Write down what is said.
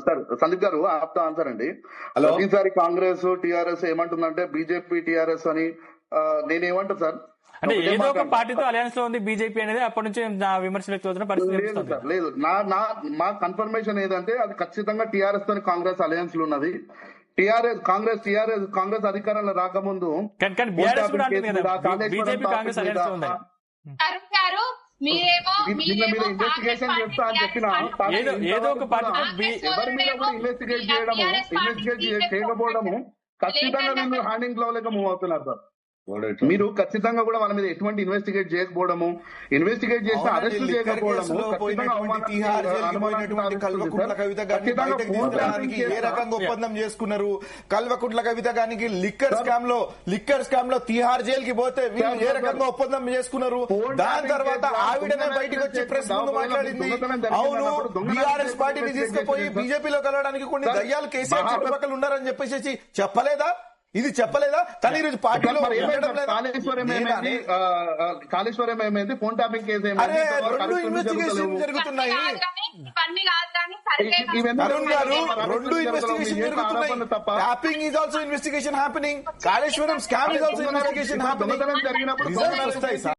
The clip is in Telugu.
సార్ సందీప్ గారు ఆప్తా ఆన్సర్ అండి. ఈసారి కాంగ్రెస్ టీఆర్ఎస్ ఏమంటుందంటే బీజేపీ టీఆర్ఎస్ అని, నేనేమంటా సార్ అంటే ఏదో ఒక పార్టీతో అలయన్స్ లో ఉంది బీజేపీ అనేది అప్పటి నుంచి నా విమర్శలు వ్యక్తమవుతున్న పరిస్థితి లేదు. మా కన్ఫర్మేషన్ ఏదంటే అది ఖచ్చితంగా టీఆర్ఎస్ తో కాంగ్రెస్ అలయన్స్ లో ఉన్నది. కాంగ్రెస్ అధికారంలో రాకముందు ఇన్వెస్టిగేషన్ చేస్తా అని చెప్పిన ఏదో ఒక పార్టీ ఎవరి మీద కూడా ఇన్వెస్టిగేట్ చేయకపోవడము ఖచ్చితంగా వీళ్ళు హ్యాండింగ్ లో లేక మూవ్ అవుతున్నారు సార్. మీరు ఖచ్చితంగా కూడా వాళ్ళ మీద ఎటువంటి ఇన్వెస్టిగేట్ చేయకపోవడము, ఇన్వెస్టిగేట్ చేస్తే అరెస్ట్ చేయకపోవడము, ఏ రకంగా ఒప్పందం చేసుకున్నారు. కల్వకుంట్ల కవిత గారికి లిక్కర్ స్కామ్ లో తిహార్ జైలు కి పోతే వీళ్ళు ఏ రకంగా ఒప్పందం చేసుకున్నారు. దాని తర్వాత ఆవిడనే బయటకు వచ్చి ప్రెస్ ముందు మాట్లాడింది, అవును బీఆర్ఎస్ పార్టీని తీసుకుపోయి బీజేపీలో కలవడానికి కొన్ని దయ్యాలు కేసీఆర్ చుట్టుపక్కల ఉన్నారని చెప్పేసి చెప్పలేదా? ఇది చెప్పలేదా? తను ఈరోజు పార్టీలో కాళేశ్వరం ఏమైంది, ఫోన్ ట్యాపింగ్ కేసు ఏమైంది, రెండు ఇన్వెస్టిగేషన్ జరుగుతున్నాయి. అరుణ్ గారు, రెండు ఇన్వెస్టిగేషన్ జరుగుతున్నాయి. Tapping is also investigation happening. Kaleshwaram scam is also investigation happening. Results వస్తాయి సార్.